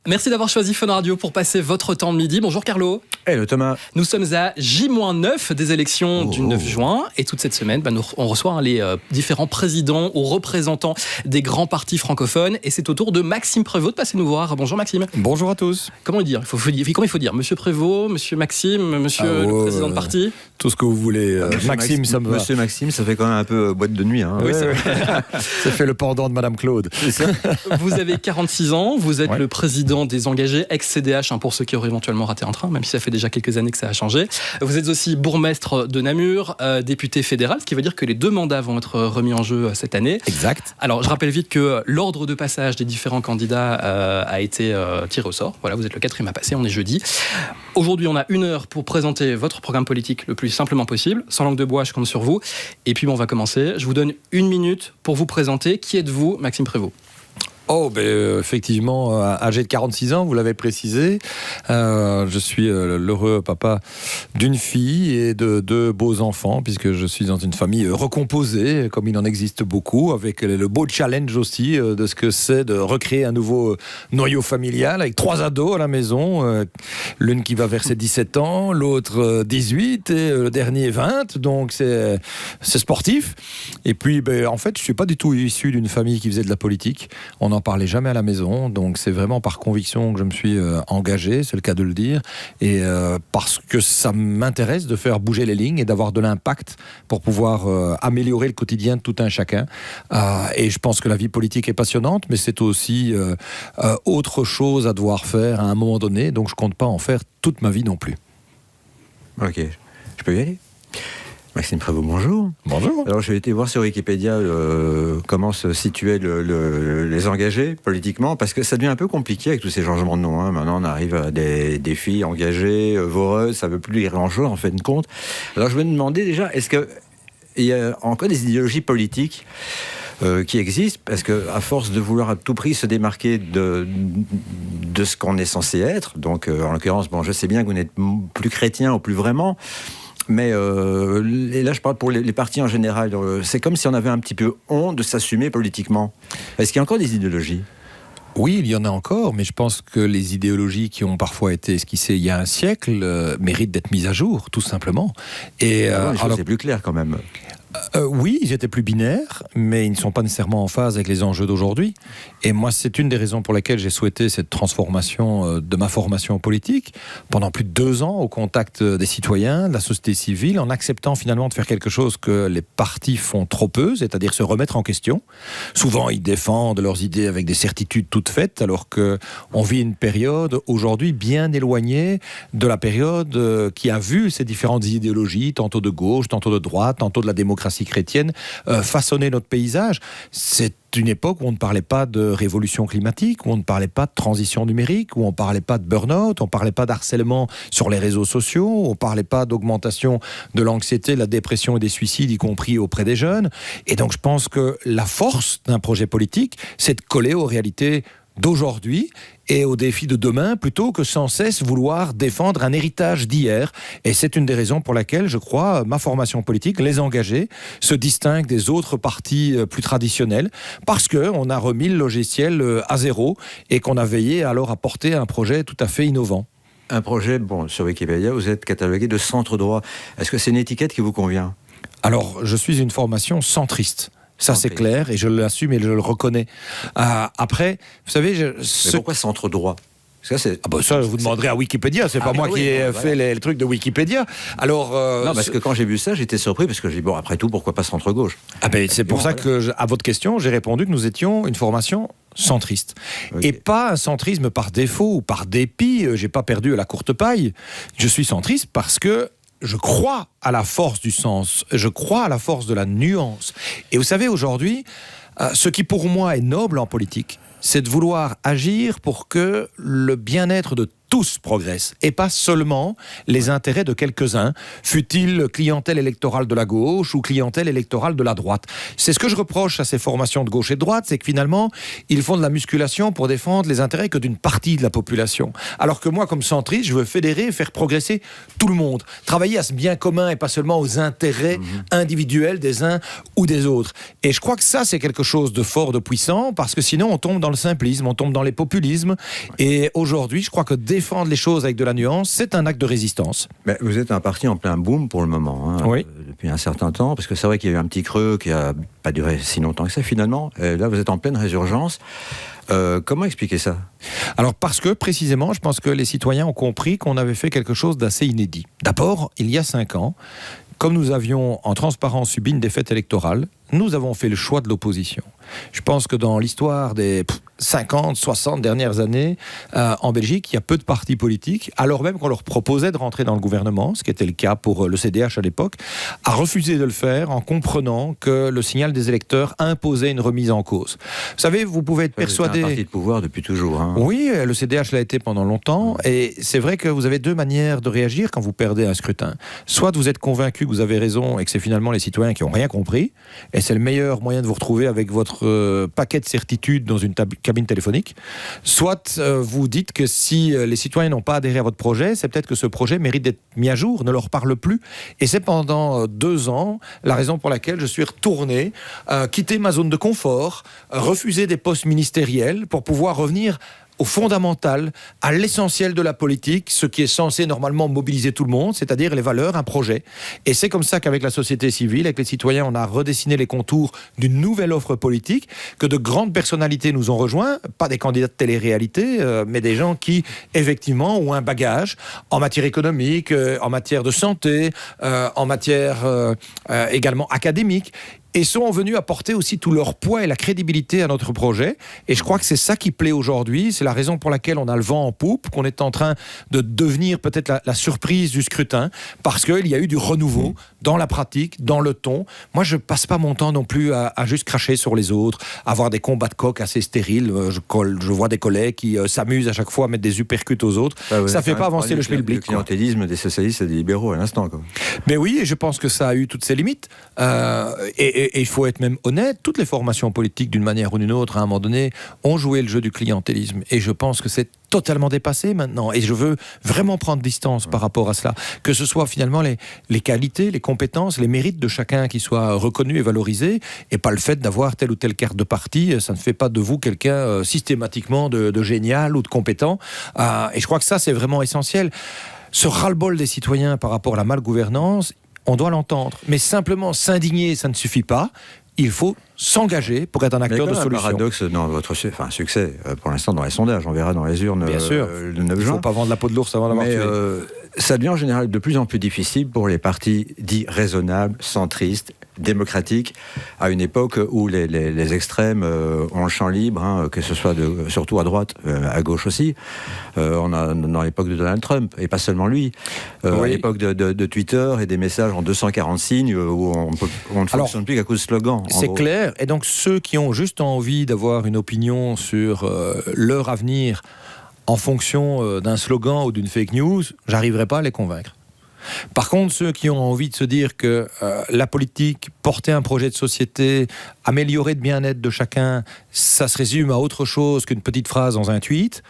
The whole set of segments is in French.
Merci d'avoir choisi Fun Radio pour passer votre temps de midi. Bonjour Carlo. Hello Thomas. Nous sommes à J-9 des élections du 9 juin et toute cette semaine, on reçoit les différents présidents ou représentants des grands partis francophones et c'est au tour de Maxime Prévost de passer nous voir. Bonjour Maxime. Bonjour à tous. Comment le dire ? Comment il faut dire ? Monsieur Prévost, Monsieur Maxime, Monsieur le président de parti ? Tout ce que vous voulez. Maxime, ça me va. Monsieur Maxime, ça fait quand même un peu boîte de nuit. Hein. Oui, c'est vrai. Ça fait le pendant de Madame Claude. C'est ça. Vous avez 46 ans, vous êtes le président des engagés, ex-CDH, pour ceux qui auraient éventuellement raté un train, même si ça fait déjà quelques années que ça a changé. Vous êtes aussi bourgmestre de Namur, député fédéral, ce qui veut dire que les 2 mandats vont être remis en jeu cette année. Exact. Alors, je rappelle vite que l'ordre de passage des différents candidats a été tiré au sort. Voilà, vous êtes le 4e à passer, on est jeudi. Aujourd'hui, on a 1 heure pour présenter votre programme politique le plus simplement possible. Sans langue de bois, je compte sur vous. Et puis, on va commencer. Je vous donne 1 minute pour vous présenter. Qui êtes-vous, Maxime Prévost ? Effectivement, âgé de 46 ans, vous l'avez précisé. Je suis l'heureux papa d'une fille et de 2 beaux enfants, puisque je suis dans une famille recomposée, comme il en existe beaucoup, avec le beau challenge aussi de ce que c'est de recréer un nouveau noyau familial, avec 3 ados à la maison, l'une qui va vers ses 17 ans, l'autre 18 et le dernier 20, donc c'est sportif. Et puis, en fait, je ne suis pas du tout issu d'une famille qui faisait de la politique. On n'en parlait jamais à la maison, donc c'est vraiment par conviction que je me suis engagé, c'est le cas de le dire, et parce que ça m'intéresse de faire bouger les lignes et d'avoir de l'impact pour pouvoir améliorer le quotidien de tout un chacun. Et je pense que la vie politique est passionnante, mais c'est aussi autre chose à devoir faire à un moment donné, donc je ne compte pas en faire toute ma vie non plus. Ok, je peux y aller ? Maxime Prévost, bonjour. Bonjour. Alors, j'ai été voir sur Wikipédia comment se situaient les engagés politiquement, parce que ça devient un peu compliqué avec tous ces changements de nom. Hein. Maintenant, on arrive à des filles engagées, voreuses, ça ne veut plus dire grand-chose en fin de compte. Alors, je me demandais déjà, est-ce qu'il y a encore des idéologies politiques qui existent, parce qu'à force de vouloir à tout prix se démarquer de ce qu'on est censé être, donc en l'occurrence, je sais bien que vous n'êtes plus chrétien ou plus vraiment, mais et là je parle pour les partis en général, c'est comme si on avait un petit peu honte de s'assumer politiquement. Est-ce qu'il y a encore des idéologies ? Oui, il y en a encore, mais je pense que les idéologies qui ont parfois été esquissées il y a un siècle méritent d'être mises à jour, tout simplement. Et c'est plus clair quand même. Oui, ils étaient plus binaires, mais ils ne sont pas nécessairement en phase avec les enjeux d'aujourd'hui. Et moi, c'est une des raisons pour lesquelles j'ai souhaité cette transformation de ma formation politique pendant plus de 2 ans au contact des citoyens, de la société civile, en acceptant finalement de faire quelque chose que les partis font trop peu, c'est-à-dire se remettre en question. Souvent, ils défendent leurs idées avec des certitudes toutes faites, alors qu'on vit une période aujourd'hui bien éloignée de la période qui a vu ces différentes idéologies, tantôt de gauche, tantôt de droite, tantôt de la démocratie chrétienne, façonner notre paysage. C'est une époque où on ne parlait pas de révolution climatique, où on ne parlait pas de transition numérique, où on ne parlait pas de burn-out, on ne parlait pas d'harcèlement sur les réseaux sociaux, on ne parlait pas d'augmentation de l'anxiété, de la dépression et des suicides, y compris auprès des jeunes. Et donc je pense que la force d'un projet politique, c'est de coller aux réalités d'aujourd'hui et aux défis de demain, plutôt que sans cesse vouloir défendre un héritage d'hier. Et c'est une des raisons pour laquelle, je crois, ma formation politique, les engagés, se distingue des autres partis plus traditionnels, parce qu'on a remis le logiciel à zéro et qu'on a veillé alors à porter un projet tout à fait innovant. Un projet, sur Wikipédia, vous êtes catalogué de centre droit. Est-ce que c'est une étiquette qui vous convient ? Alors, je suis une formation centriste. Ça, c'est clair, et je l'assume et je le reconnais. Après, vous savez... Mais pourquoi centre droit ? Ça, vous demanderez à Wikipédia, c'est pas moi qui ai fait les trucs de Wikipédia. Alors, non, parce que quand j'ai vu ça, j'étais surpris, parce que j'ai dit, après tout, pourquoi pas centre-gauche ? C'est pour ça que, à votre question, j'ai répondu que nous étions une formation centriste. Okay. Et pas un centrisme par défaut ou par dépit, j'ai pas perdu à la courte paille. Je suis centriste parce que je crois à la force du sens, je crois à la force de la nuance. Et vous savez, aujourd'hui, ce qui pour moi est noble en politique, c'est de vouloir agir pour que le bien-être de tous progressent et pas seulement les intérêts de quelques-uns, fût-il clientèle électorale de la gauche ou clientèle électorale de la droite. C'est ce que je reproche à ces formations de gauche et de droite, c'est que finalement, ils font de la musculation pour défendre les intérêts que d'une partie de la population. Alors que moi, comme centriste, je veux fédérer, faire progresser tout le monde, travailler à ce bien commun et pas seulement aux intérêts individuels des uns ou des autres. Et je crois que ça, c'est quelque chose de fort, de puissant, parce que sinon, on tombe dans le simplisme, on tombe dans les populismes. Et aujourd'hui, je crois que défendre les choses avec de la nuance, c'est un acte de résistance. Mais vous êtes un parti en plein boom pour le moment, oui. Depuis un certain temps, parce que c'est vrai qu'il y a eu un petit creux qui n'a pas duré si longtemps que ça finalement. Et là, vous êtes en pleine résurgence. Comment expliquer ça ? Alors parce que précisément, je pense que les citoyens ont compris qu'on avait fait quelque chose d'assez inédit. D'abord, il y a 5 ans, comme nous avions en transparence subi une défaite électorale, nous avons fait le choix de l'opposition. Je pense que dans l'histoire des 50, 60 dernières années, en Belgique, il y a peu de partis politiques, alors même qu'on leur proposait de rentrer dans le gouvernement, ce qui était le cas pour le CDH à l'époque, a refusé de le faire en comprenant que le signal des électeurs imposait une remise en cause. Vous savez, vous pouvez être persuadé... C'est un parti de pouvoir depuis toujours. Oui, le CDH l'a été pendant longtemps, et c'est vrai que vous avez 2 manières de réagir quand vous perdez un scrutin. Soit vous êtes convaincu que vous avez raison et que c'est finalement les citoyens qui n'ont rien compris, et c'est le meilleur moyen de vous retrouver avec votre paquet de certitudes dans une cabine téléphonique. Soit vous dites que si les citoyens n'ont pas adhéré à votre projet, c'est peut-être que ce projet mérite d'être mis à jour, ne leur parle plus. Et c'est pendant 2 ans la raison pour laquelle je suis retourné, quitter ma zone de confort, refuser des postes ministériels pour pouvoir revenir au fondamental, à l'essentiel de la politique, ce qui est censé normalement mobiliser tout le monde, c'est-à-dire les valeurs, un projet. Et c'est comme ça qu'avec la société civile, avec les citoyens, on a redessiné les contours d'une nouvelle offre politique, que de grandes personnalités nous ont rejoints, pas des candidats de télé-réalité, mais des gens qui, effectivement, ont un bagage en matière économique, en matière de santé, en matière également académique, et sont venus apporter aussi tout leur poids et la crédibilité à notre projet. Et je crois que c'est ça qui plaît aujourd'hui. C'est la raison pour laquelle on a le vent en poupe, qu'on est en train de devenir peut-être la surprise du scrutin, parce qu'il y a eu du renouveau dans la pratique, dans le ton. Moi, je passe pas mon temps non plus à juste cracher sur les autres, avoir des combats de coq assez stériles. Je vois des collègues qui s'amusent à chaque fois à mettre des uppercuts aux autres. Ça fait pas avancer le schmilblick. Le clientélisme des socialistes et des libéraux à l'instant. Mais oui, et je pense que ça a eu toutes ses limites. Et il faut être même honnête, toutes les formations politiques, d'une manière ou d'une autre, à un moment donné, ont joué le jeu du clientélisme. Et je pense que c'est totalement dépassé maintenant. Et je veux vraiment prendre distance par rapport à cela. Que ce soit finalement les qualités, les compétences, les mérites de chacun qui soient reconnus et valorisés, et pas le fait d'avoir telle ou telle carte de parti. Ça ne fait pas de vous quelqu'un systématiquement de génial ou de compétent. Et je crois que ça, c'est vraiment essentiel. Ce ras-le-bol des citoyens par rapport à la malgouvernance, on doit l'entendre. Mais simplement s'indigner, ça ne suffit pas. Il faut s'engager pour être un acteur de solution. Un paradoxe dans votre succès, pour l'instant dans les sondages, on verra dans les urnes Bien sûr. Le 9 juin. Il ne faut pas vendre la peau de l'ours avant d'avoir tué. Ça devient en général de plus en plus difficile pour les partis dits raisonnables, centristes, démocratiques, à une époque où les extrêmes ont le champ libre, que ce soit surtout à droite, à gauche aussi. On a dans l'époque de Donald Trump, et pas seulement lui, à l'époque de Twitter et des messages en 240 signes où on ne fonctionne plus qu'à cause de slogans. C'est clair, et donc ceux qui ont juste envie d'avoir une opinion sur leur avenir en fonction d'un slogan ou d'une fake news, j'arriverai pas à les convaincre. Par contre, ceux qui ont envie de se dire que la politique, porter un projet de société, améliorer le bien-être de chacun, ça se résume à autre chose qu'une petite phrase dans un tweet,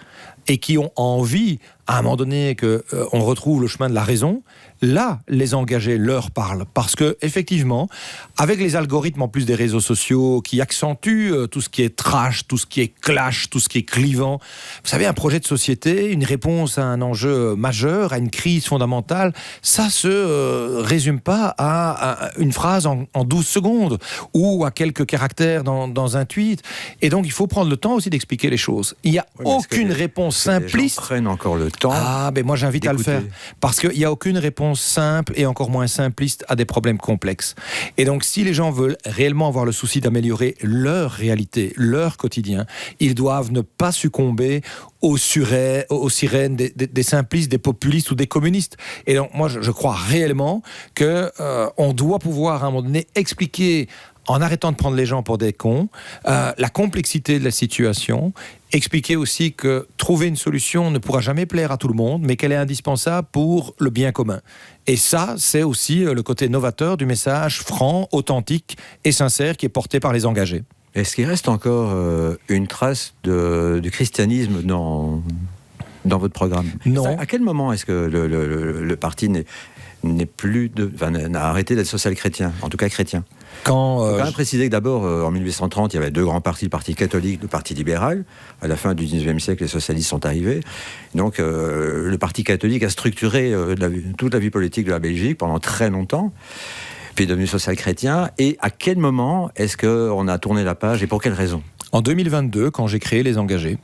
et qui ont envie, à un moment donné, qu'on retrouve le chemin de la raison, là, les engagés leur parlent. Parce que, effectivement, avec les algorithmes en plus des réseaux sociaux qui accentuent tout ce qui est trash, tout ce qui est clash, tout ce qui est clivant, vous savez, un projet de société, une réponse à un enjeu majeur, à une crise fondamentale, ça se résume pas à une phrase en 12 secondes ou à quelques caractères dans un tweet. Et donc, il faut prendre le temps aussi d'expliquer les choses. Il n'y a aucune réponse simpliste. Les gens prennent encore le temps. Ben moi, j'invite à le faire. Parce qu'il n'y a aucune réponse simple et encore moins simpliste à des problèmes complexes. Et donc, si les gens veulent réellement avoir le souci d'améliorer leur réalité, leur quotidien, ils doivent ne pas succomber aux sirènes des simplistes, des populistes ou des communistes. Et donc, moi, je crois réellement qu'on doit pouvoir, à un moment donné, expliquer en arrêtant de prendre les gens pour des cons, la complexité de la situation, expliquer aussi que trouver une solution ne pourra jamais plaire à tout le monde, mais qu'elle est indispensable pour le bien commun. Et ça, c'est aussi le côté novateur du message franc, authentique et sincère qui est porté par les engagés. Est-ce qu'il reste encore une trace du christianisme dans votre programme? Non. À quel moment est-ce que le parti n'a arrêté d'être social-chrétien, en tout cas chrétien? Il faut quand même préciser que d'abord, en 1830, il y avait deux grands partis, le parti catholique, le parti libéral. À la fin du 19e siècle, les socialistes sont arrivés. Donc, le parti catholique a structuré toute la vie politique de la Belgique pendant très longtemps, puis est devenu social-chrétien. Et à quel moment est-ce qu'on a tourné la page et pour quelle raison? En 2022, quand j'ai créé Les Engagés,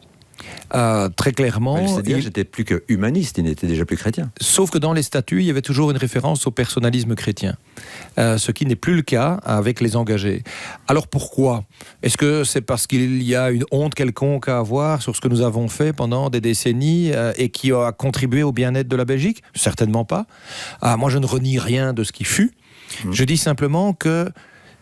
très clairement... C'est-à-dire j'étais plus que humaniste, il n'était déjà plus chrétien. Sauf que dans les statuts, il y avait toujours une référence au personnalisme chrétien, ce qui n'est plus le cas avec Les Engagés. Alors pourquoi? Est-ce que c'est parce qu'il y a une honte quelconque à avoir sur ce que nous avons fait pendant des décennies et qui a contribué au bien-être de la Belgique? Certainement pas. Moi, je ne renie rien de ce qui fut. Je dis simplement que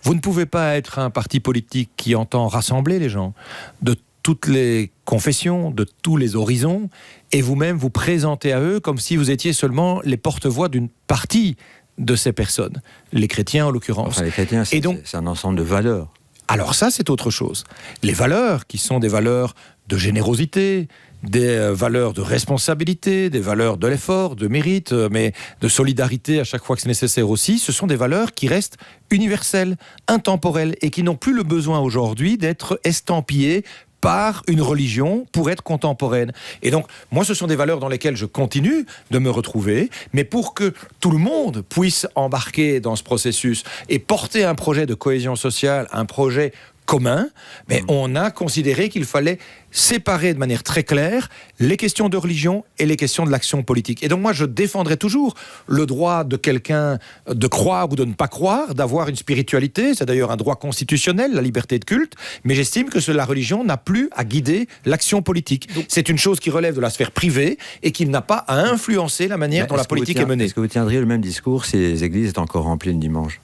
vous ne pouvez pas être un parti politique qui entend rassembler les gens de toutes les confessions, de tous les horizons, et vous-même vous présenter à eux comme si vous étiez seulement les porte-voix d'une partie de ces personnes, les chrétiens en l'occurrence. Enfin, les chrétiens, c'est un ensemble de valeurs. Alors ça, c'est autre chose. Les valeurs, qui sont des valeurs de générosité, des valeurs de responsabilité, des valeurs de l'effort, de mérite, mais de solidarité à chaque fois que c'est nécessaire aussi, ce sont des valeurs qui restent universelles, intemporelles, et qui n'ont plus le besoin aujourd'hui d'être estampillées par une religion pour être contemporaine. Et donc, moi, ce sont des valeurs dans lesquelles je continue de me retrouver, mais pour que tout le monde puisse embarquer dans ce processus et porter un projet de cohésion sociale, un projet commun, mais on a considéré qu'il fallait séparer de manière très claire les questions de religion et les questions de l'action politique. Et donc moi, je défendrai toujours le droit de quelqu'un de croire ou de ne pas croire, d'avoir une spiritualité, c'est d'ailleurs un droit constitutionnel, la liberté de culte, mais j'estime que la religion n'a plus à guider l'action politique. C'est une chose qui relève de la sphère privée et qui n'a pas à influencer la manière dont la politique est menée. Est-ce que vous tiendriez le même discours si les églises étaient encore remplies le dimanche?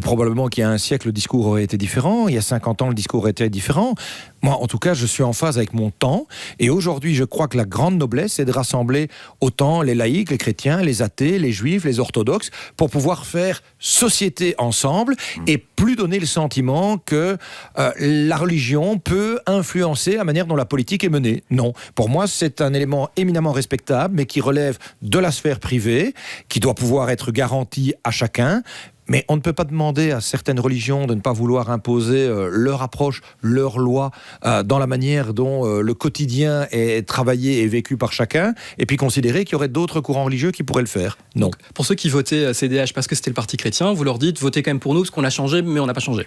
Probablement qu'il y a un siècle, le discours aurait été différent. Il y a 50 ans, le discours aurait été différent. Moi, en tout cas, je suis en phase avec mon temps. Et aujourd'hui, je crois que la grande noblesse, c'est de rassembler autant les laïcs, les chrétiens, les athées, les juifs, les orthodoxes, pour pouvoir faire société ensemble et plus donner le sentiment que la religion peut influencer la manière dont la politique est menée. Non. Pour moi, c'est un élément éminemment respectable, mais qui relève de la sphère privée, qui doit pouvoir être garanti à chacun. Mais on ne peut pas demander à certaines religions de ne pas vouloir imposer leur approche, leur loi, dans la manière dont le quotidien est travaillé et vécu par chacun, et puis considérer qu'il y aurait d'autres courants religieux qui pourraient le faire. Non. Donc, pour ceux qui votaient CDH parce que c'était le parti chrétien, vous leur dites votez quand même pour nous parce qu'on a changé, mais on n'a pas changé.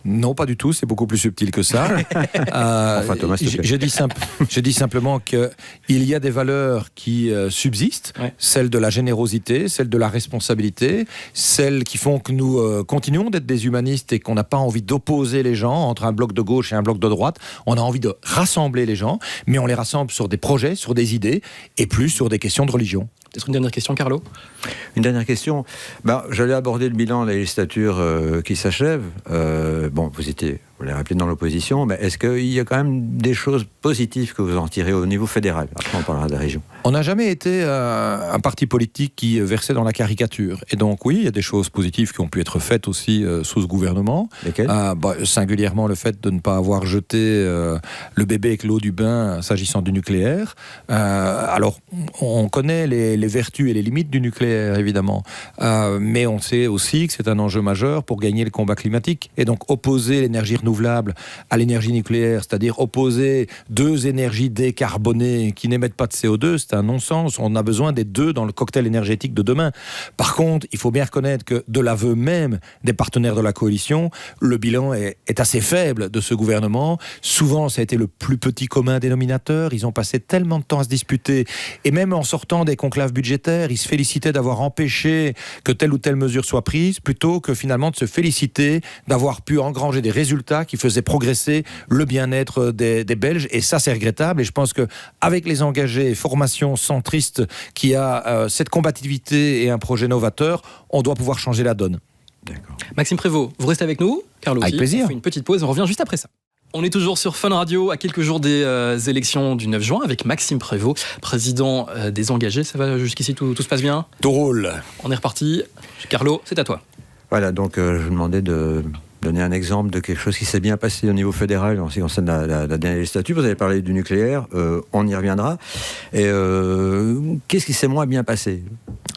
Non, pas du tout, c'est beaucoup plus subtil que ça. Enfin, Thomas, je dis simplement qu'il y a des valeurs qui subsistent, celles de la générosité, celles de la responsabilité, celles qui font que nous continuons d'être des humanistes et qu'on n'a pas envie d'opposer les gens entre un bloc de gauche et un bloc de droite. On a envie de rassembler les gens, mais on les rassemble sur des projets, sur des idées, et plus sur des questions de religion. Peut-être une dernière question, Carlo? Une dernière question. J'allais aborder le bilan de la législature qui s'achève. Vous l'avez rappelé dans l'opposition, mais est-ce qu'il y a quand même des choses positives que vous en tirez au niveau fédéral? Après, on parlera des régions. On n'a jamais été un parti politique qui versait dans la caricature. Et donc, oui, il y a des choses positives qui ont pu être faites aussi sous ce gouvernement. Lesquelles? Singulièrement, le fait de ne pas avoir jeté le bébé avec l'eau du bain s'agissant du nucléaire. Alors, on connaît les vertus et les limites du nucléaire, évidemment. Mais on sait aussi que c'est un enjeu majeur pour gagner le combat climatique. Et donc, opposer l'énergie renouvelable à l'énergie nucléaire, c'est-à-dire opposer deux énergies décarbonées qui n'émettent pas de CO2, c'est un non-sens. On a besoin des deux dans le cocktail énergétique de demain. Par contre, il faut bien reconnaître que de l'aveu même des partenaires de la coalition, le bilan est assez faible de ce gouvernement. Souvent, ça a été le plus petit commun dénominateur. Ils ont passé tellement de temps à se disputer. Et même en sortant des conclaves budgétaires, ils se félicitaient d'avoir empêché que telle ou telle mesure soit prise, plutôt que finalement de se féliciter d'avoir pu engranger des résultats qui faisaient progresser le bien-être des Belges. Et ça, c'est regrettable. Et je pense qu'avec les engagés, formation centriste qui a cette combativité et un projet novateur, on doit pouvoir changer la donne. D'accord. Maxime Prévost, vous restez avec nous, Carlo aussi. Avec plaisir. On fait une petite pause, on revient juste après ça. On est toujours sur Fun Radio, à quelques jours des élections du 9 juin, avec Maxime Prévost, président des Engagés. Ça va jusqu'ici, tout se passe bien? Tout roule. On est reparti. Carlo, c'est à toi. Voilà, donc je vous demandais de donner un exemple de quelque chose qui s'est bien passé au niveau fédéral en ce qui concerne la dernière législature. Vous avez parlé du nucléaire, on y reviendra. Et qu'est-ce qui s'est moins bien passé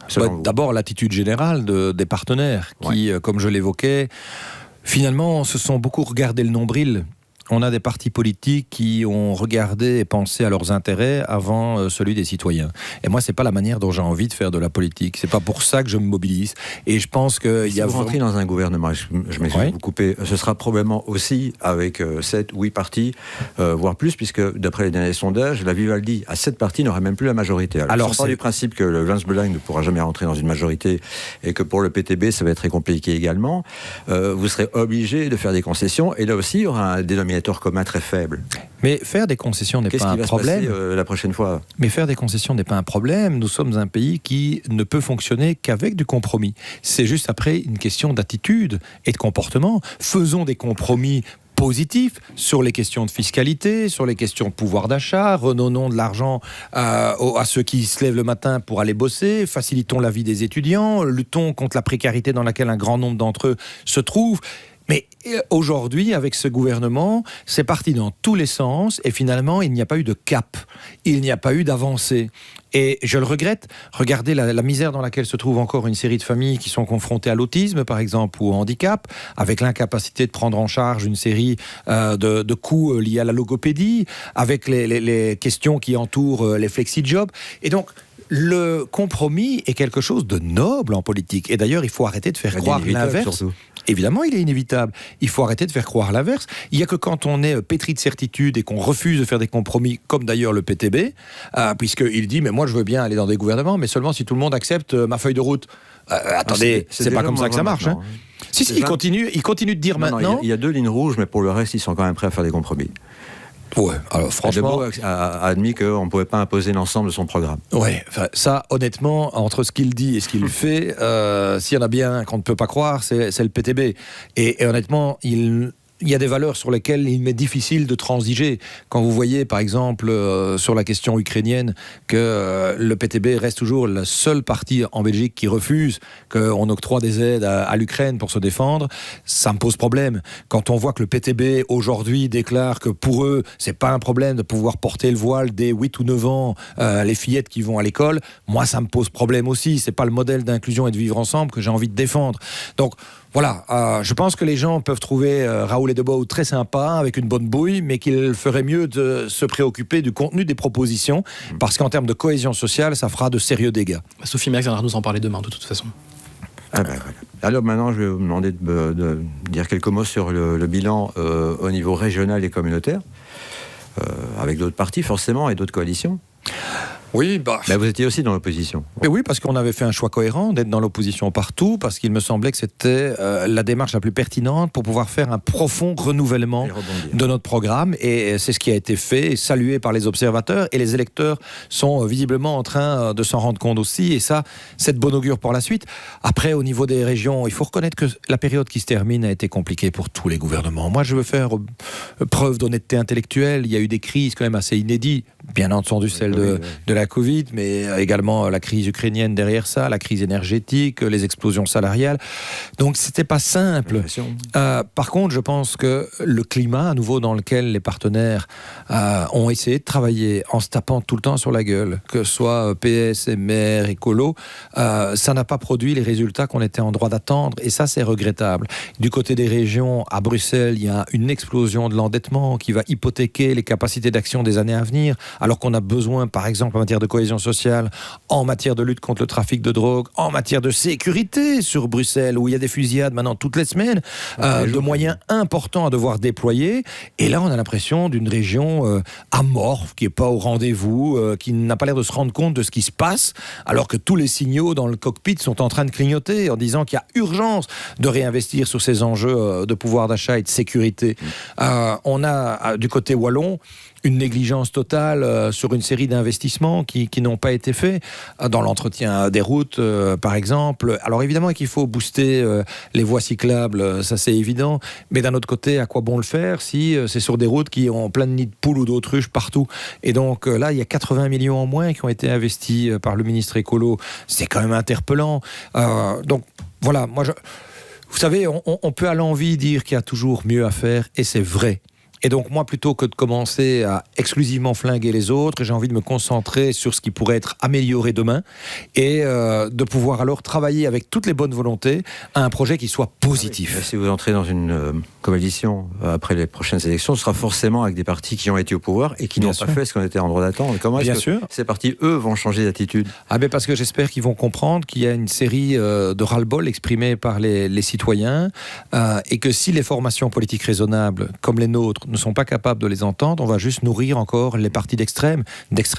selon vous? D'abord, l'attitude générale des partenaires qui, comme je l'évoquais, finalement se sont beaucoup regardés le nombril. On a des partis politiques qui ont regardé et pensé à leurs intérêts avant celui des citoyens. Et moi, c'est pas la manière dont j'ai envie de faire de la politique. C'est pas pour ça que je me mobilise. Et je pense qu'il y a... Si vous rentrez dans un gouvernement, je m'excuse de vous couper, ce sera probablement aussi avec 7 ou 8 partis, voire plus, puisque d'après les derniers sondages, la Vivaldi à 7 partis n'aurait même plus la majorité. Alors c'est du principe que le Vlaams Belang ne pourra jamais rentrer dans une majorité et que pour le PTB, ça va être très compliqué également. Vous serez obligé de faire des concessions et là aussi, il y aura un dénominateur commun très faible. Mais faire des concessions n'est pas un problème. Qu'est-ce qui va se passer la prochaine fois? Mais faire des concessions n'est pas un problème. Nous sommes un pays qui ne peut fonctionner qu'avec du compromis. C'est juste après une question d'attitude et de comportement. Faisons des compromis positifs sur les questions de fiscalité, sur les questions de pouvoir d'achat, redonnons de l'argent à ceux qui se lèvent le matin pour aller bosser, facilitons la vie des étudiants, luttons contre la précarité dans laquelle un grand nombre d'entre eux se trouvent. Mais aujourd'hui, avec ce gouvernement, c'est parti dans tous les sens et finalement, il n'y a pas eu de cap, il n'y a pas eu d'avancée. Et je le regrette. Regardez la misère dans laquelle se trouve encore une série de familles qui sont confrontées à l'autisme, par exemple, ou au handicap, avec l'incapacité de prendre en charge une série de coûts liés à la logopédie, avec les questions qui entourent les flexi-jobs. Et donc, le compromis est quelque chose de noble en politique. Et d'ailleurs, il faut arrêter de faire croire l'inverse. Surtout. Évidemment, il est inévitable. Il faut arrêter de faire croire l'inverse. Il n'y a que quand on est pétri de certitude et qu'on refuse de faire des compromis, comme d'ailleurs le PTB, puisqu'il dit « mais moi je veux bien aller dans des gouvernements, mais seulement si tout le monde accepte ma feuille de route ». Attendez, c'est pas comme ça que ça marche. Hein. Si, il continue de dire maintenant... Il y a 2 lignes rouges, mais pour le reste, ils sont quand même prêts à faire des compromis. Ouais, alors franchement... Debout a admis qu'on ne pouvait pas imposer l'ensemble de son programme. Ouais, ça, honnêtement, entre ce qu'il dit et ce qu'il fait, s'il y en a bien qu'on ne peut pas croire, c'est le PTB. Et honnêtement, il y a des valeurs sur lesquelles il m'est difficile de transiger. Quand vous voyez, par exemple, sur la question ukrainienne, que le PTB reste toujours le seul parti en Belgique qui refuse qu'on octroie des aides à l'Ukraine pour se défendre, ça me pose problème. Quand on voit que le PTB, aujourd'hui, déclare que pour eux, c'est pas un problème de pouvoir porter le voile dès 8 ou 9 ans, les fillettes qui vont à l'école, moi, ça me pose problème aussi. C'est pas le modèle d'inclusion et de vivre ensemble que j'ai envie de défendre. Donc, voilà, je pense que les gens peuvent trouver Raoul Edebout très sympa, avec une bonne bouille, mais qu'il ferait mieux de se préoccuper du contenu des propositions, parce qu'en termes de cohésion sociale, ça fera de sérieux dégâts. Sophie Merx viendra nous en parler demain, de toute façon. Voilà. Alors maintenant, je vais vous demander de dire quelques mots sur le bilan au niveau régional et communautaire, avec d'autres partis forcément et d'autres coalitions. Oui, mais vous étiez aussi dans l'opposition. Mais oui, parce qu'on avait fait un choix cohérent d'être dans l'opposition partout, parce qu'il me semblait que c'était la démarche la plus pertinente pour pouvoir faire un profond renouvellement de notre programme. Et c'est ce qui a été fait, salué par les observateurs. Et les électeurs sont visiblement en train de s'en rendre compte aussi. Et ça, c'est de bon augure pour la suite. Après, au niveau des régions, il faut reconnaître que la période qui se termine a été compliquée pour tous les gouvernements. Moi, je veux faire preuve d'honnêteté intellectuelle. Il y a eu des crises quand même assez inédites. Bien entendu, celle de la Covid, mais également la crise ukrainienne derrière ça, la crise énergétique, les explosions salariales. Donc, c'était pas simple. Par contre, je pense que le climat, à nouveau, dans lequel les partenaires ont essayé de travailler en se tapant tout le temps sur la gueule, que ce soit PS, MR, Écolo, ça n'a pas produit les résultats qu'on était en droit d'attendre, et ça, c'est regrettable. Du côté des régions, à Bruxelles, il y a une explosion de l'endettement qui va hypothéquer les capacités d'action des années à venir, alors qu'on a besoin, par exemple, en matière de cohésion sociale, en matière de lutte contre le trafic de drogue, en matière de sécurité sur Bruxelles, où il y a des fusillades maintenant toutes les semaines, de moyens importants à devoir déployer. Et là, on a l'impression d'une région amorphe, qui n'est pas au rendez-vous, qui n'a pas l'air de se rendre compte de ce qui se passe, alors que tous les signaux dans le cockpit sont en train de clignoter en disant qu'il y a urgence de réinvestir sur ces enjeux de pouvoir d'achat et de sécurité. On a, du côté wallon, une négligence totale sur une série d'investissements investissements qui n'ont pas été faits dans l'entretien des routes, par exemple. Alors évidemment qu'il faut booster les voies cyclables, ça c'est évident, mais d'un autre côté, à quoi bon le faire si c'est sur des routes qui ont plein de nids de poules ou d'autruches partout? Et donc là, il y a 80 millions en moins qui ont été investis par le ministre écolo. C'est quand même interpellant. Donc voilà, vous savez, on peut à l'envi dire qu'il y a toujours mieux à faire, et c'est vrai. Et donc moi, plutôt que de commencer à exclusivement flinguer les autres, j'ai envie de me concentrer sur ce qui pourrait être amélioré demain et de pouvoir alors travailler avec toutes les bonnes volontés à un projet qui soit positif. Oui, si vous entrez dans une coalition après les prochaines élections, ce sera forcément avec des partis qui ont été au pouvoir et qui n'ont pas fait ce qu'on était en droit d'attendre. Comment est-ce que ces partis, eux, vont changer d'attitude? Parce que j'espère qu'ils vont comprendre qu'il y a une série de ras-le-bol exprimés par les citoyens et que si les formations politiques raisonnables comme les nôtres ne sont pas capables de les entendre, on va juste nourrir encore les partis d'extrême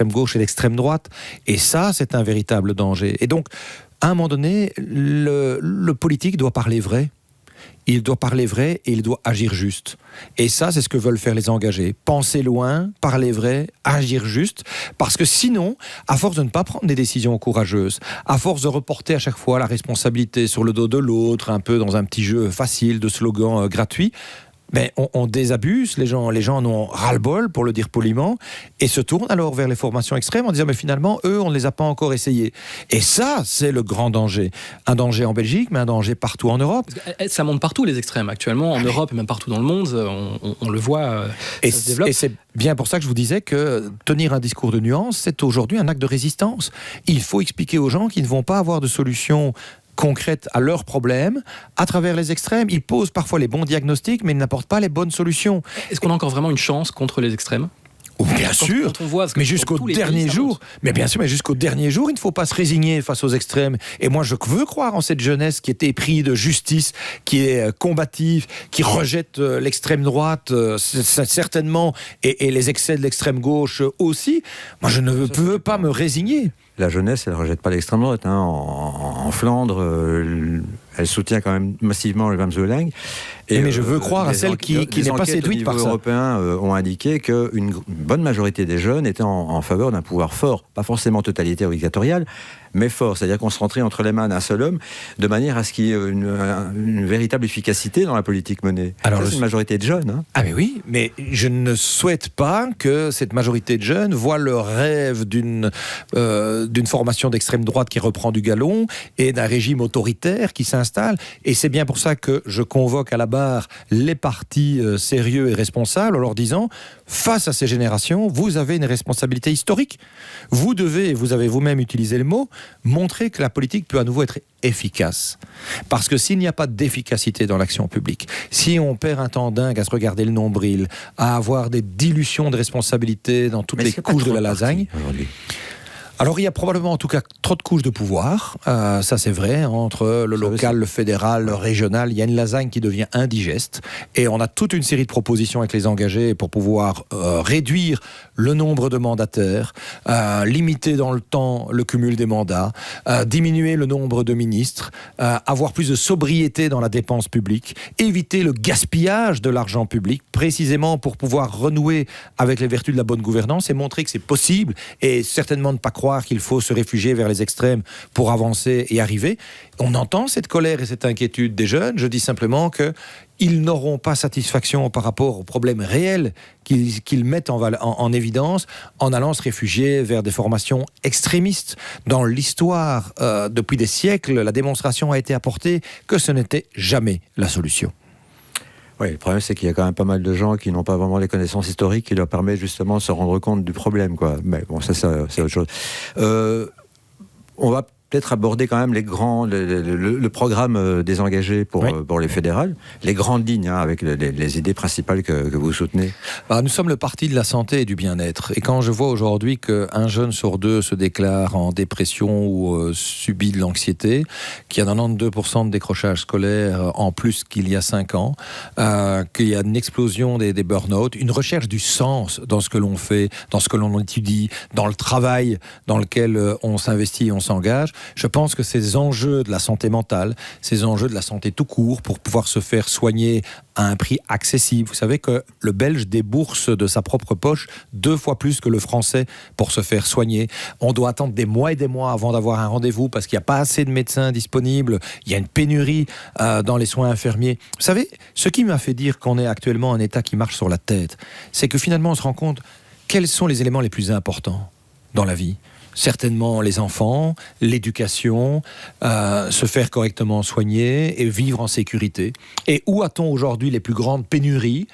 gauche et d'extrême droite. Et ça, c'est un véritable danger. Et donc, à un moment donné, le politique doit parler vrai. Il doit parler vrai et il doit agir juste. Et ça, c'est ce que veulent faire les engagés. Penser loin, parler vrai, agir juste. Parce que sinon, à force de ne pas prendre des décisions courageuses, à force de reporter à chaque fois la responsabilité sur le dos de l'autre, un peu dans un petit jeu facile de slogans gratuits, mais on désabuse, les gens en ont ras-le-bol, pour le dire poliment, et se tournent alors vers les formations extrêmes en disant mais finalement, eux, on ne les a pas encore essayés. Et ça, c'est le grand danger. Un danger en Belgique, mais un danger partout en Europe. Ça monte partout, les extrêmes. Actuellement, en Europe et même partout dans le monde, on le voit, ça se développe. Et c'est bien pour ça que je vous disais que tenir un discours de nuance, c'est aujourd'hui un acte de résistance. Il faut expliquer aux gens qu'ils ne vont pas avoir de solution concrètes à leurs problèmes à travers les extrêmes. Ils posent parfois les bons diagnostics, mais ils n'apportent pas les bonnes solutions. Est-ce qu'on a encore vraiment une chance contre les extrêmes ? Bien sûr, quand on voit, mais jusqu'au dernier jour. Mais bien sûr, mais jusqu'au dernier jour, il ne faut pas se résigner face aux extrêmes. Et moi, je veux croire en cette jeunesse qui est éprise de justice, qui est combative, qui rejette l'extrême droite, certainement, et les excès de l'extrême gauche aussi. Moi, je ne veux pas me résigner. La jeunesse, elle ne rejette pas l'extrême droite. En Flandre, elle soutient quand même massivement le Wamseling. Mais je veux croire à celle qui n'est pas séduite par ça. Les européens ont indiqué qu'une bonne majorité des jeunes étaient en faveur d'un pouvoir fort, pas forcément totalitaire ou dictatorial, mais fort, c'est-à-dire qu'on se rentrait entre les mains d'un seul homme, de manière à ce qu'il y ait une véritable efficacité dans la politique menée. Alors, c'est une majorité de jeunes. Hein. Ah mais oui, mais je ne souhaite pas que cette majorité de jeunes voit le rêve d'une formation d'extrême droite qui reprend du galon et d'un régime autoritaire qui s'installe. Et c'est bien pour ça que je convoque à la barre les partis sérieux et responsables en leur disant, face à ces générations, vous avez une responsabilité historique. Vous devez, vous avez vous-même utilisé le mot, montrer que la politique peut à nouveau être efficace. Parce que s'il n'y a pas d'efficacité dans l'action publique, si on perd un temps dingue à se regarder le nombril, à avoir des dilutions de responsabilité dans toutes les couches de la lasagne... Alors il y a probablement en tout cas trop de couches de pouvoir, ça c'est vrai, entre le local, le fédéral, le régional, il y a une lasagne qui devient indigeste et on a toute une série de propositions avec les engagés pour pouvoir réduire le nombre de mandataires, limiter dans le temps le cumul des mandats, diminuer le nombre de ministres, avoir plus de sobriété dans la dépense publique, éviter le gaspillage de l'argent public, précisément pour pouvoir renouer avec les vertus de la bonne gouvernance et montrer que c'est possible et certainement ne pas croire qu'il faut se réfugier vers les extrêmes pour avancer et arriver. On entend cette colère et cette inquiétude des jeunes. Je dis simplement qu'ils n'auront pas satisfaction par rapport aux problèmes réels qu'ils mettent en évidence en allant se réfugier vers des formations extrémistes. Dans l'histoire, depuis des siècles, la démonstration a été apportée que ce n'était jamais la solution. Oui, le problème, c'est qu'il y a quand même pas mal de gens qui n'ont pas vraiment les connaissances historiques qui leur permettent justement de se rendre compte du problème, quoi. Mais bon, ça, c'est autre chose. On va peut-être aborder quand même le programme des engagés pour les fédérales, les grandes lignes, hein, avec les idées principales que vous soutenez. Nous sommes le parti de la santé et du bien-être. Et quand je vois aujourd'hui qu'un jeune sur deux se déclare en dépression ou subit de l'anxiété, qu'il y a 92% de décrochage scolaire en plus qu'il y a 5 ans, qu'il y a une explosion des burn-out, une recherche du sens dans ce que l'on fait, dans ce que l'on étudie, dans le travail dans lequel on s'investit et on s'engage, Je pense que ces enjeux de la santé mentale, ces enjeux de la santé tout court, pour pouvoir se faire soigner à un prix accessible. Vous savez que le Belge débourse de sa propre poche 2 fois plus que le Français pour se faire soigner. On doit attendre des mois et des mois avant d'avoir un rendez-vous parce qu'il n'y a pas assez de médecins disponibles. Il y a une pénurie dans les soins infirmiers. Vous savez, ce qui m'a fait dire qu'on est actuellement un État qui marche sur la tête, c'est que finalement on se rend compte quels sont les éléments les plus importants dans la vie. Certainement les enfants, l'éducation, se faire correctement soigner et vivre en sécurité. Et où a-t-on aujourd'hui les plus grandes pénuries ?